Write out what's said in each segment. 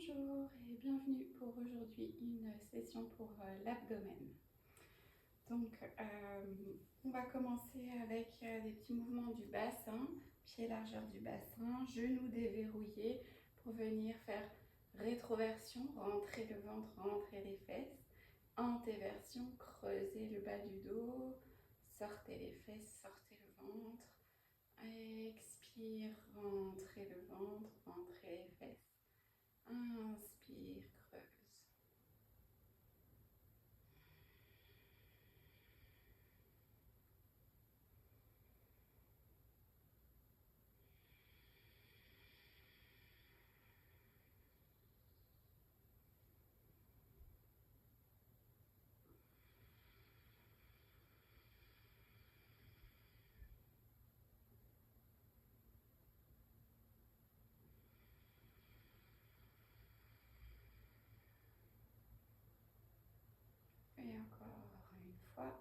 Bonjour et bienvenue pour aujourd'hui une session pour l'abdomen. Donc on va commencer avec des petits mouvements du bassin, pied largeur du bassin, genoux déverrouillés pour venir faire rétroversion, rentrer le ventre, rentrer les fesses, antéversion, creuser le bas du dos, sortez les fesses, sortez le ventre, expire, rentrez le ventre, rentrez les fesses. Inspire, creuse. Et encore une fois.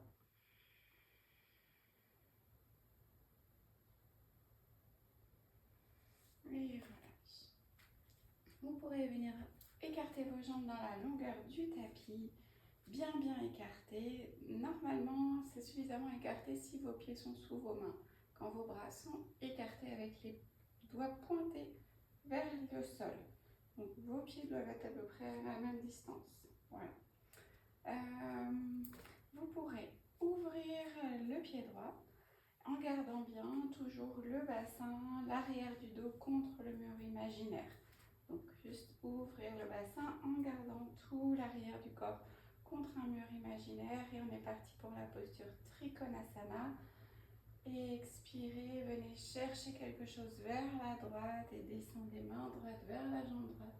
Et relâche. Vous pourrez venir écarter vos jambes dans la longueur du tapis, bien écartés. Normalement, c'est suffisamment écarté si vos pieds sont sous vos mains. Quand vos bras sont écartés avec les doigts pointés vers le sol. Donc vos pieds doivent être à peu près à la même distance. Voilà. Vous pourrez ouvrir le pied droit en gardant bien toujours le bassin, l'arrière du dos contre le mur imaginaire. Donc juste ouvrir le bassin en gardant tout l'arrière du corps contre un mur imaginaire. Et on est parti pour la posture Trikonasana. Et expirez, venez chercher quelque chose vers la droite et descendez main droite vers la jambe droite.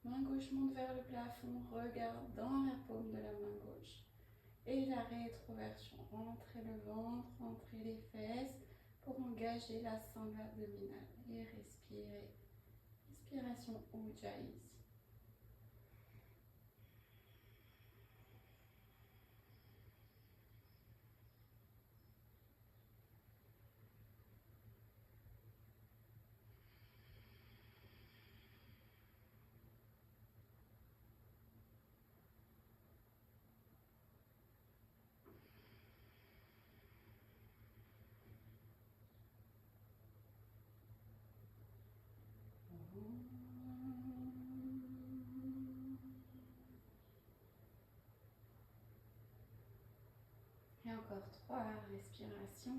Main gauche monte vers le plafond, regarde dans la paume de la main gauche. Et la rétroversion, rentrez le ventre, rentrez les fesses pour engager la sangle abdominale. Et respirez. Respiration Ujjayi. Et encore 3 respirations.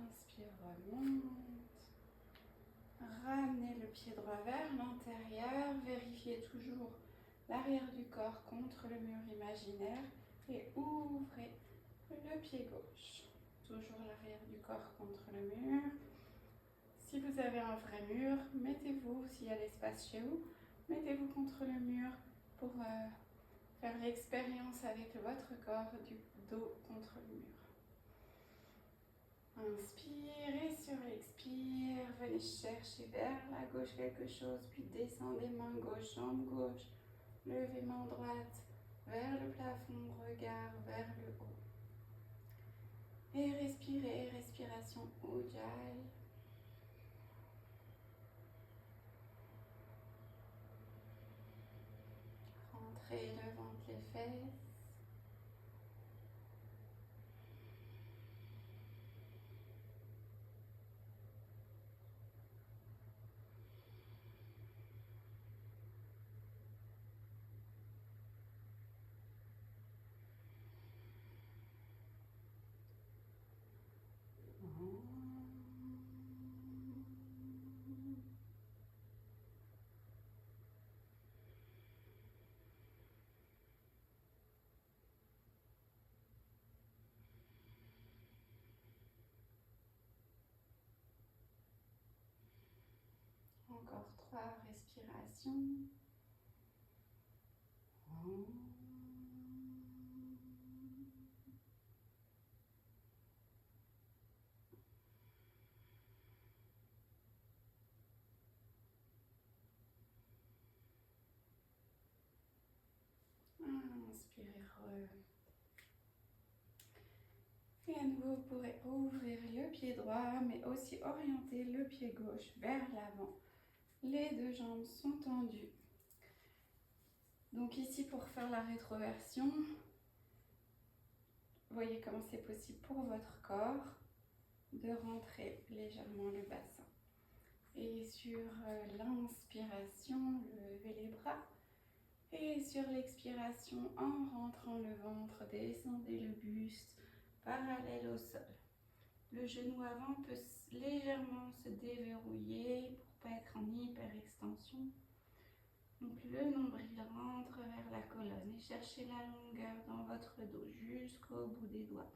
Inspire, remonte. Ramenez le pied droit vers l'intérieur. Vérifiez toujours l'arrière du corps contre le mur imaginaire. Et ouvrez le pied gauche. Toujours l'arrière du corps contre le mur. Si vous avez un vrai mur, mettez-vous, s'il y a l'espace chez vous, mettez-vous contre le mur pour faire l'expérience avec votre corps du dos contre le mur. Inspirez sur l'expire, venez chercher vers la gauche quelque chose, puis descendez main gauche, jambe gauche, levez main droite vers le plafond, regard vers le haut. Et respirez, respiration Ujjayi. Rentrez le ventre, les fesses. Encore 3 respirations. inspirez. Et à nouveau, vous pourrez ouvrir le pied droit, mais aussi orienter le pied gauche vers l'avant. Les deux jambes sont tendues. Donc ici, pour faire la rétroversion, voyez comment c'est possible pour votre corps de rentrer légèrement le bassin. Et sur l'inspiration, levez les bras. Et sur l'expiration, en rentrant le ventre, descendez le buste parallèle au sol. Le genou avant peut légèrement se déverrouiller pour ne pas être en hyperextension. Donc le nombril rentre vers la colonne et cherchez la longueur dans votre dos jusqu'au bout des doigts.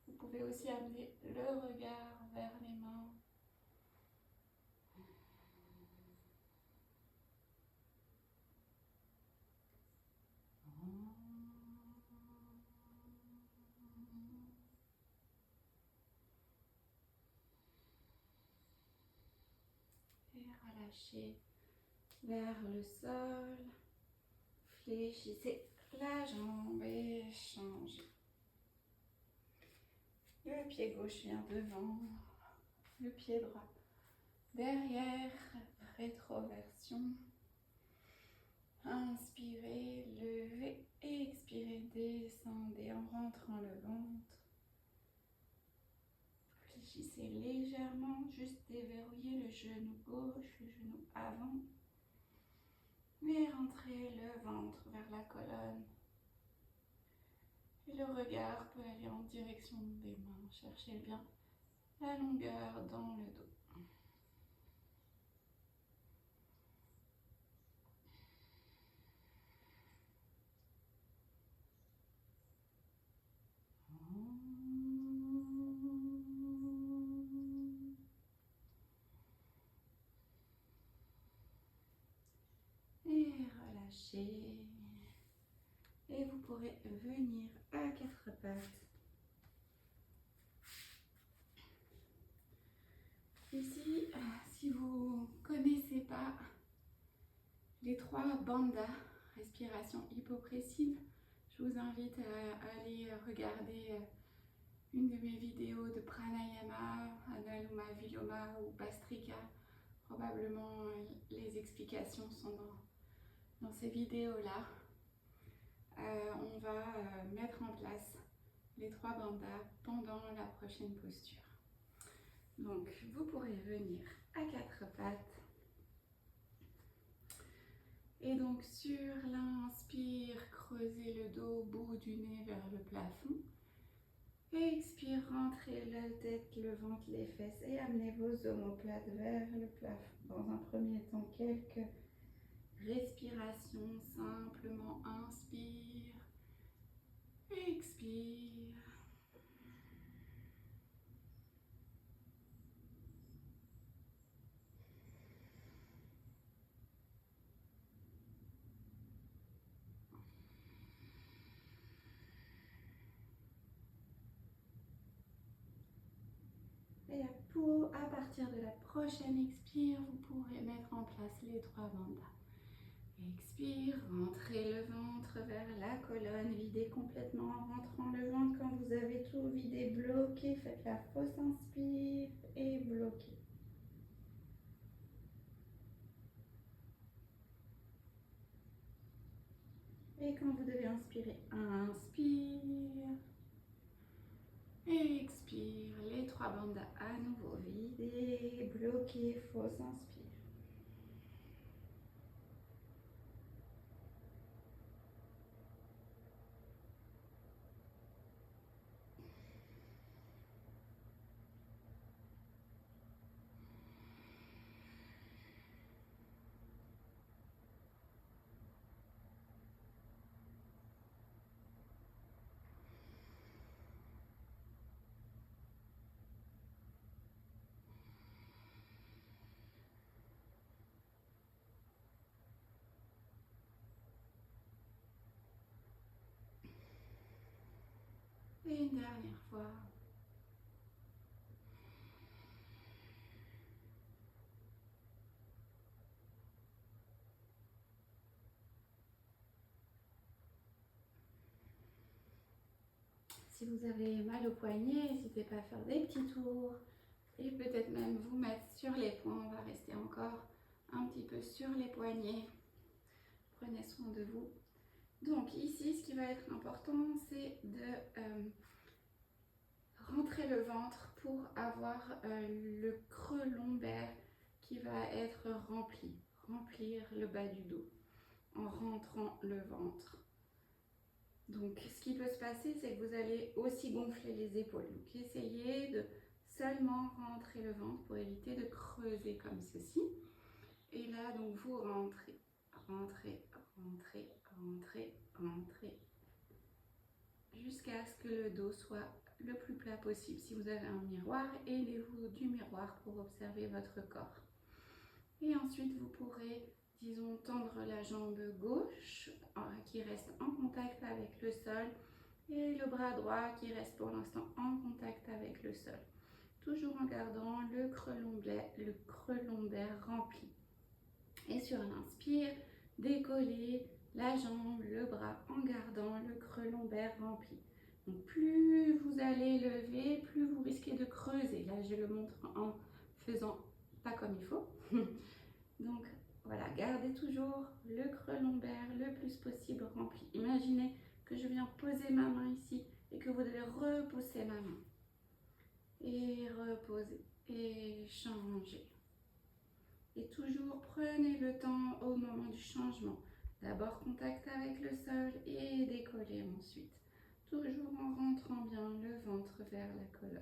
Vous pouvez aussi amener le regard vers les mains. Et relâchez vers le sol. Fléchissez la jambe et changez. Le pied gauche vient devant, le pied droit derrière, rétroversion. Inspirez, levez, expirez, descendez en rentrant le ventre. Fléchissez légèrement, juste déverrouillez le genou gauche, le genou avant. Et rentrez le ventre vers la colonne. Et le regard peut aller en direction des mains. Cherchez bien la longueur dans le dos. Et relâchez. Et vous pourrez venir à quatre pattes. Ici, si vous ne connaissez pas les 3 bandhas, respiration hypopressive, je vous invite à aller regarder une de mes vidéos de pranayama, analoma, viloma ou bastrika. Probablement les explications sont dans ces vidéos-là. On va mettre en place les 3 bandhas pendant la prochaine posture. Donc, vous pourrez venir à 4 pattes. Et donc, sur l'inspire, creusez le dos, bout du nez vers le plafond. Expire, rentrez la tête, le ventre, les fesses et amenez vos omoplates vers le plafond. Dans un premier temps, quelques respirations. Simplement inspire, expire. Et à partir de la prochaine expire, vous pourrez mettre en place les 3 bandhas. Expire, rentrez le ventre vers la colonne, videz complètement en rentrant le ventre. Quand vous avez tout vidé, bloqué, faites la fausse inspire et bloquez. Et quand vous devez inspirer, inspire. Et expire, les 3 bandhas à nouveau vidés, bloquez, fausse inspire. Et une dernière fois. si vous avez mal au poignet, n'hésitez pas à faire des petits tours et peut-être même vous mettre sur les poings. On va rester encore un petit peu sur les poignets. Prenez soin de vous. Donc ici, ce qui va être important, c'est de rentrer le ventre pour avoir le creux lombaire qui va être rempli. Remplir le bas du dos en rentrant le ventre. Donc ce qui peut se passer, c'est que vous allez aussi gonfler les épaules. Donc essayez de seulement rentrer le ventre pour éviter de creuser comme ceci. Et là, donc vous rentrez, rentrez, rentrez, rentrez, rentrez, jusqu'à ce que le dos soit le plus plat possible. Si vous avez un miroir, aidez-vous du miroir pour observer votre corps. Et ensuite, vous pourrez, disons, tendre la jambe gauche qui reste en contact avec le sol et le bras droit qui reste pour l'instant en contact avec le sol. Toujours en gardant le creux lombaire rempli. Et sur l'inspire, décollez la jambe, le bras en gardant le creux lombaire rempli. Donc plus vous allez lever, plus vous risquez de creuser. Là, je le montre en faisant pas comme il faut. Donc voilà, gardez toujours le creux lombaire le plus possible rempli. Imaginez que je viens poser ma main ici et que vous devez repousser ma main. Et reposer et changer. Et toujours prenez le temps au moment du changement. D'abord contact avec le sol et décoller ensuite. Toujours en rentrant bien le ventre vers la colonne.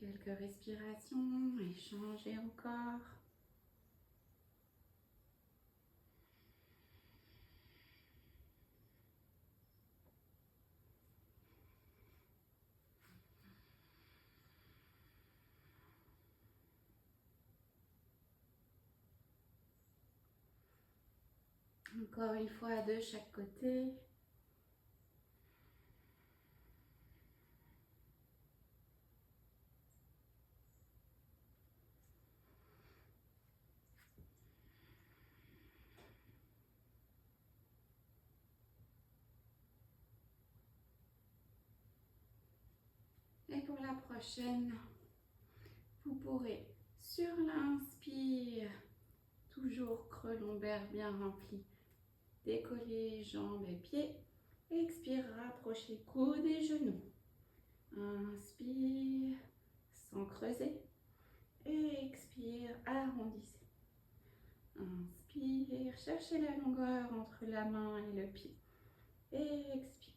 Quelques respirations et changez encore. Encore une fois de chaque côté. Et pour la prochaine, vous pourrez sur l'inspire, toujours creux lombaire bien rempli, décoller jambes et pieds. Expire, rapprochez coudes et genoux. Inspire sans creuser. Et expire, arrondissez. Inspire, cherchez la longueur entre la main et le pied. Et expire.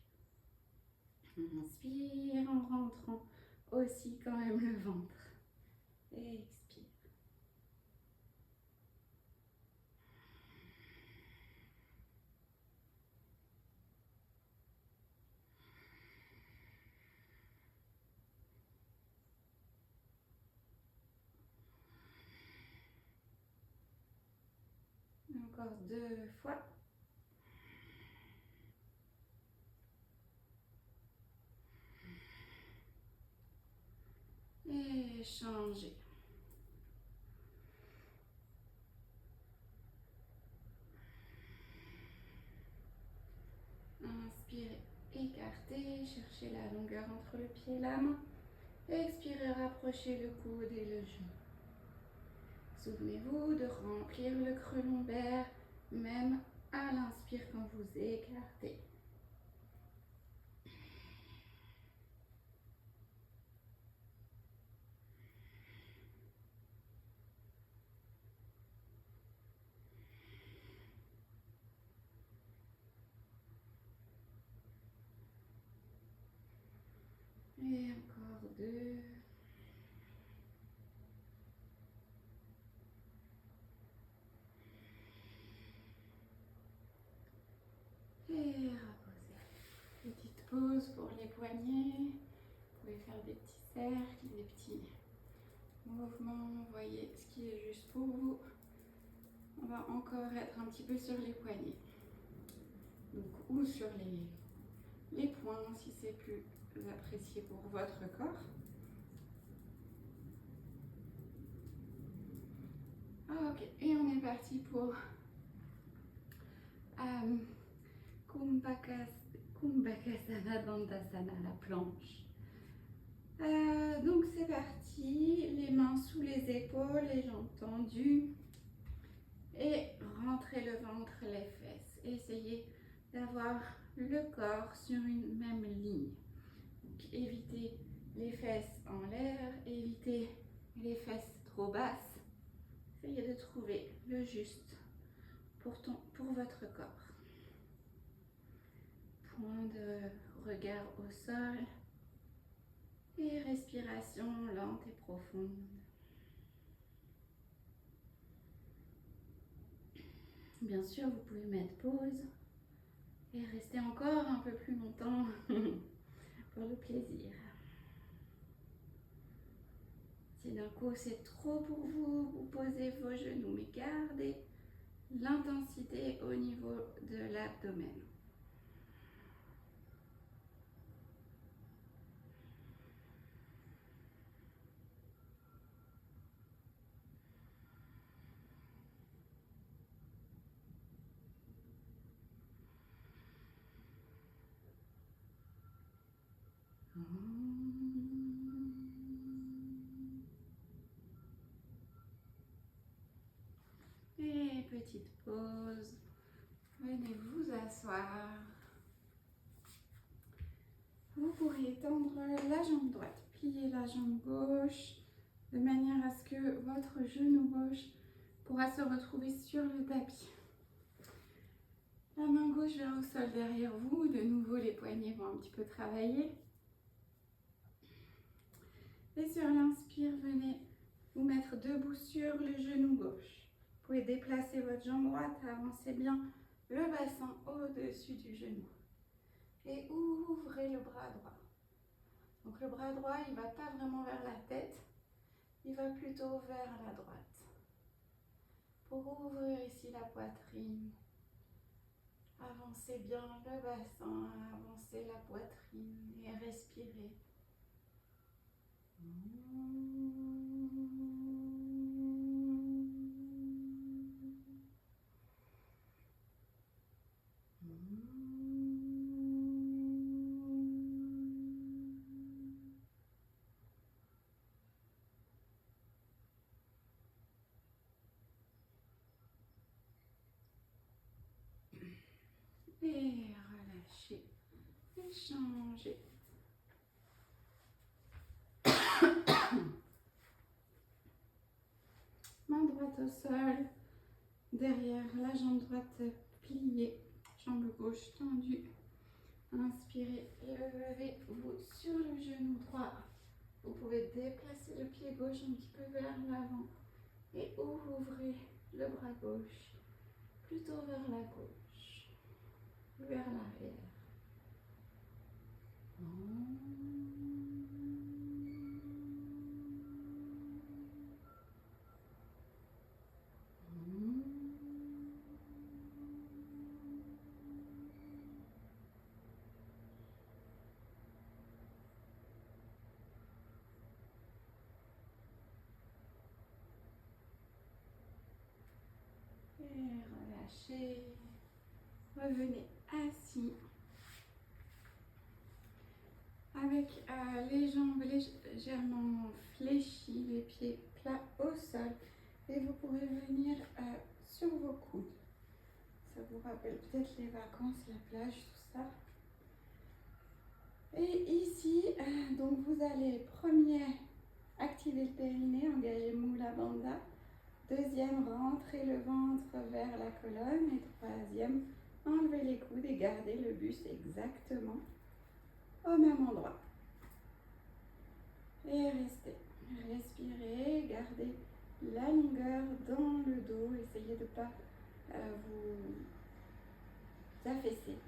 Inspire en rentrant aussi quand même le ventre. Et expire. Encore 2 fois. Et changez. Inspirez, écartez, cherchez la longueur entre le pied et la main. Expirez, rapprochez le coude et le genou. Souvenez-vous de remplir le creux lombaire, même à l'inspire quand vous écartez. Et encore 2. Et reposez. Petite pause pour les poignets. Vous pouvez faire des petits cercles, des petits mouvements. Voyez ce qui est juste pour vous. On va encore être un petit peu sur les poignets. Donc, ou sur les poings si c'est plus apprécié pour votre corps. Ok, et on est parti pour Kumbhakasana, Dandasana, la planche. Donc c'est parti, les mains sous les épaules, les jambes tendues. Et rentrez le ventre, les fesses. Essayez d'avoir le corps sur une même ligne. Donc, évitez les fesses en l'air, évitez les fesses trop basses. Essayez de trouver le juste pour votre corps. Point de regard au sol et respiration lente et profonde. Bien sûr, vous pouvez mettre pause et rester encore un peu plus longtemps pour le plaisir. Si d'un coup c'est trop pour vous, vous posez vos genoux, mais gardez l'intensité au niveau de l'abdomen. Et petite pause. Venez vous asseoir. Vous pourriez tendre la jambe droite, plier la jambe gauche de manière à ce que votre genou gauche pourra se retrouver sur le tapis. La main gauche vers au sol derrière vous. De nouveau, les poignets vont un petit peu travailler. Et sur l'inspire, venez vous mettre debout sur le genou gauche. Vous pouvez déplacer votre jambe droite, avancez bien le bassin au-dessus du genou. Et ouvrez le bras droit. Donc le bras droit, il ne va pas vraiment vers la tête, il va plutôt vers la droite. Pour ouvrir ici la poitrine, avancez bien le bassin, avancez la poitrine et respirez. Et relâchez, et changez. Main droite au sol, derrière la jambe droite pliée, jambe gauche tendue. Inspirez, levez-vous sur le genou droit. Vous pouvez déplacer le pied gauche un petit peu vers l'avant et ouvrez le bras gauche plutôt vers la gauche, vers l'arrière. Et relâchez. Revenez assis. Avec les jambes légèrement fléchies, les pieds plats au sol. Et vous pouvez venir sur vos coudes. Ça vous rappelle peut-être les vacances, la plage, tout ça. Et ici, donc vous allez premier activer le périnée, engager Mula Bandha. Deuxième, rentrer le ventre vers la colonne. Et troisième, enlever les coudes et garder le buste exactement au même endroit. Et restez. Respirez, gardez la longueur dans le dos. Essayez de ne pas vous affaisser.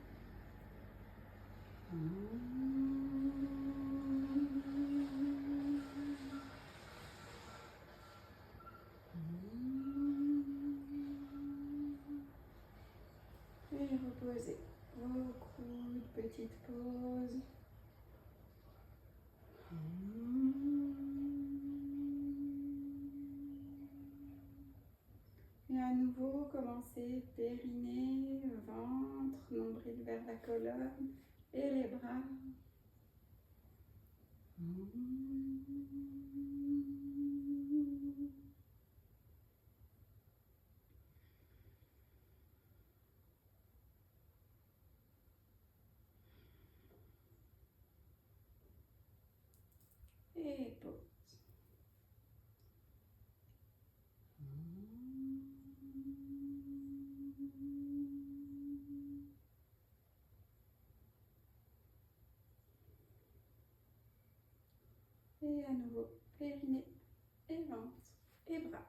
Et reposez vos coudes, petite pause. Et à nouveau, commencez périnée, ventre, nombril vers la colonne. et les bras. Et pause. Et à nouveau, périnée et ventre et bras.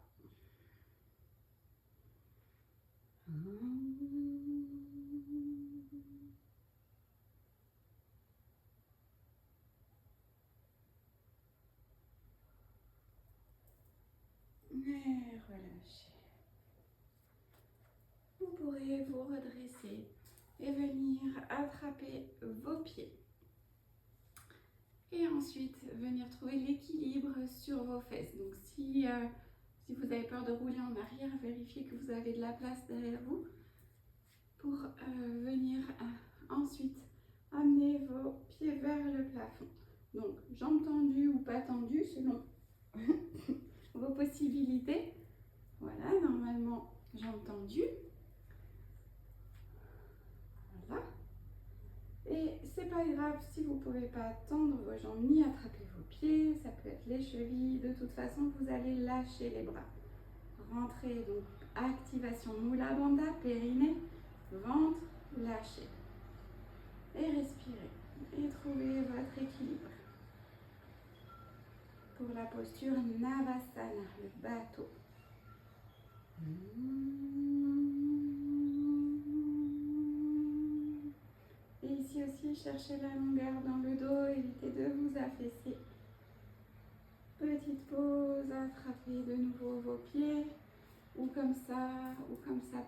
Et relâchez. Vous pourrez vous redresser et venir attraper vos pieds. Et ensuite, venir trouver l'équilibre sur vos fesses. Donc si vous avez peur de rouler en arrière, vérifiez que vous avez de la place derrière vous pour venir ensuite amener vos pieds vers le plafond. Donc jambes tendues ou pas tendues selon vos possibilités. Voilà, normalement jambes tendues. Voilà. Et c'est pas grave si vous pouvez pas tendre vos jambes ni attraper vos pieds, ça peut être les chevilles. De toute façon, vous allez lâcher les bras. Rentrez donc, activation Mula Bandha, périnée, ventre, lâchez. Et respirez. Et trouvez votre équilibre. Pour la posture Navasana, le bateau. Et ici aussi, cherchez la longueur dans le dos, évitez de vous affaisser. Petite pause, attrapez de nouveau vos pieds, ou comme ça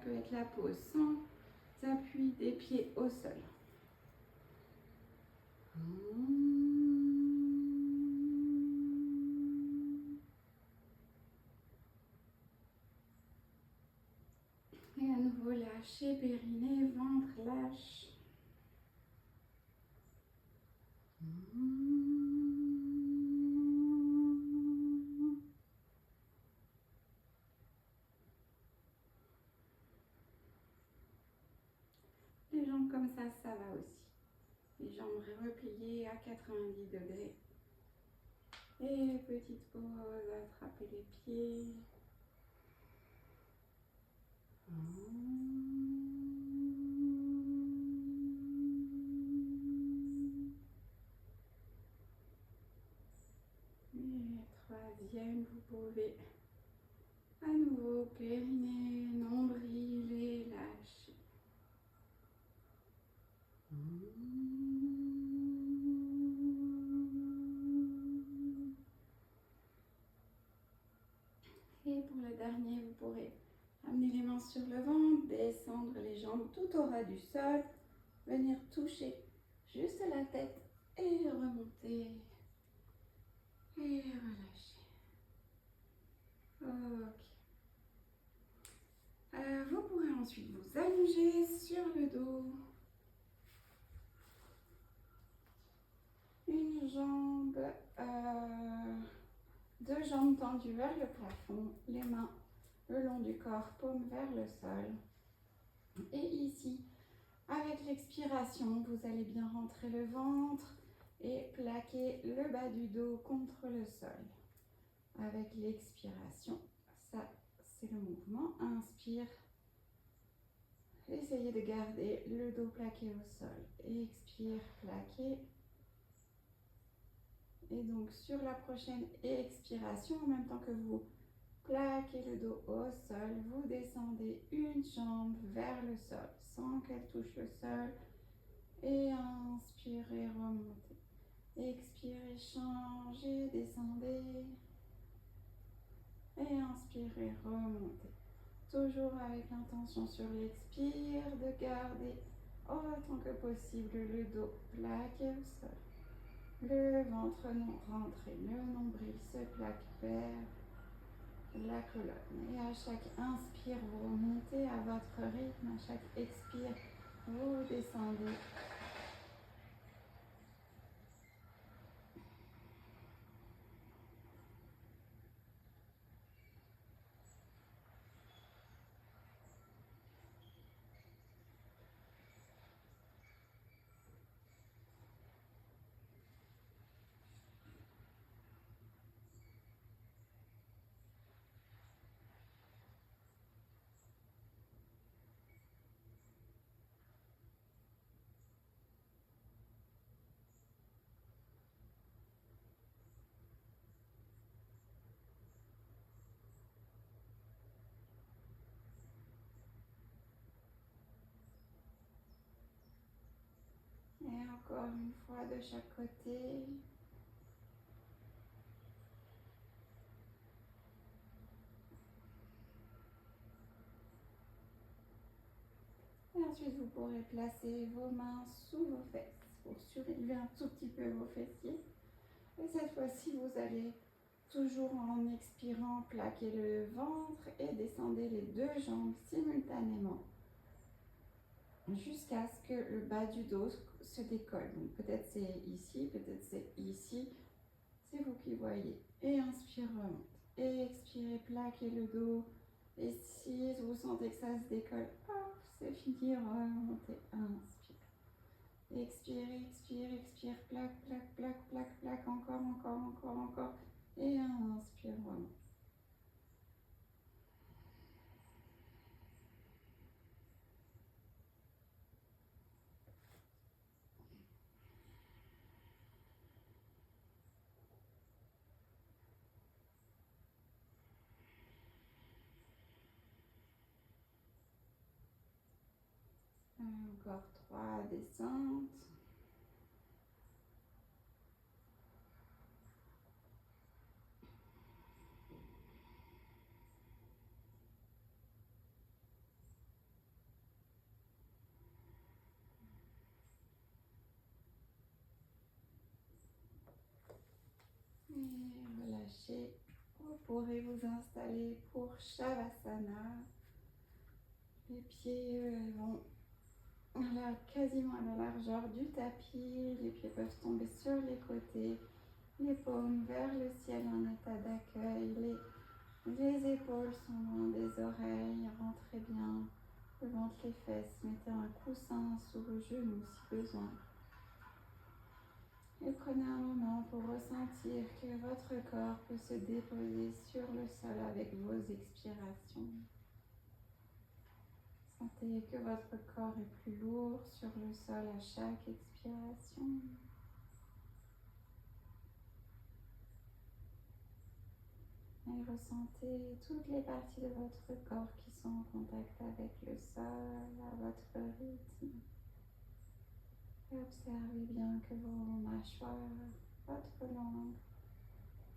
peut être la pause sans appui des pieds au sol. Et à nouveau, lâchez, périnée, ventre, lâche. Les jambes comme ça va aussi. Les jambes repliées à 90 degrés. Et petite pause, attrapez les pieds. Et troisième, vous pouvez à nouveau périnée, nombril et lâcher. Et pour le dernier, vous pourrez amener les mains sur le ventre, descendre les jambes tout au ras du sol, venir toucher juste la tête et remonter et relâcher. Ok. Vous pourrez ensuite vous allonger sur le dos. Une jambe, deux jambes tendues vers le plafond, les mains le long du corps, paume vers le sol. Et ici, avec l'expiration, vous allez bien rentrer le ventre et plaquer le bas du dos contre le sol. Avec l'expiration, ça c'est le mouvement. Inspire. Essayez de garder le dos plaqué au sol. Expire, plaqué. Et donc sur la prochaine expiration, en même temps que vous plaquez le dos au sol, vous descendez une jambe vers le sol sans qu'elle touche le sol. Et inspirez, remontez. Expirez, changez, descendez. Et inspirez, remontez. Toujours avec l'intention sur l'expire de garder autant que possible le dos plaqué au sol. Le ventre rentré, le nombril se plaque vers la colonne. Et à chaque inspire, vous remontez à votre rythme. À chaque expire, vous descendez encore une fois de chaque côté. Et ensuite, vous pourrez placer vos mains sous vos fesses pour surélever un tout petit peu vos fessiers. Et cette fois-ci, vous allez toujours en expirant plaquer le ventre et descendez les deux jambes simultanément jusqu'à ce que le bas du dos se décolle. Donc peut-être c'est ici, peut-être c'est ici. C'est vous qui voyez. Et inspire, remonte. Et expirez, plaquez le dos. Et si vous sentez que ça se décolle, hop, c'est fini, remontez. Inspire. Expire, expire, expire, plaque, plaque, plaque, plaque, plaque, encore, encore, encore, encore. Et inspire, remonte. Encore 3 descentes. Et relâchez. Vous pourrez vous installer pour Shavasana. Les pieds vont là, quasiment à la largeur du tapis. Les pieds peuvent tomber sur les côtés. Les paumes vers le ciel en état d'accueil. Les épaules sont loin des oreilles. Rentrez bien le ventre, les fesses. Mettez un coussin sous vos genoux si besoin. Et prenez un moment pour ressentir que votre corps peut se déposer sur le sol avec vos expirations. Sentez que votre corps est plus lourd sur le sol à chaque expiration. Et ressentez toutes les parties de votre corps qui sont en contact avec le sol à votre rythme. Et observez bien que vos mâchoires, votre langue,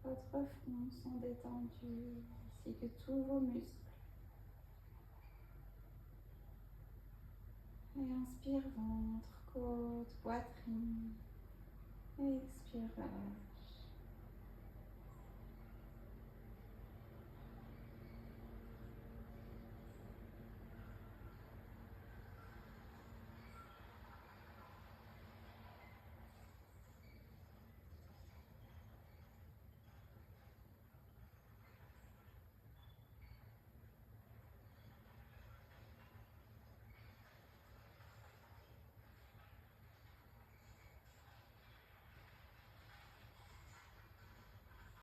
votre front sont détendus, ainsi que tous vos muscles. Et inspire ventre, côte, poitrine. Et expire, relâche.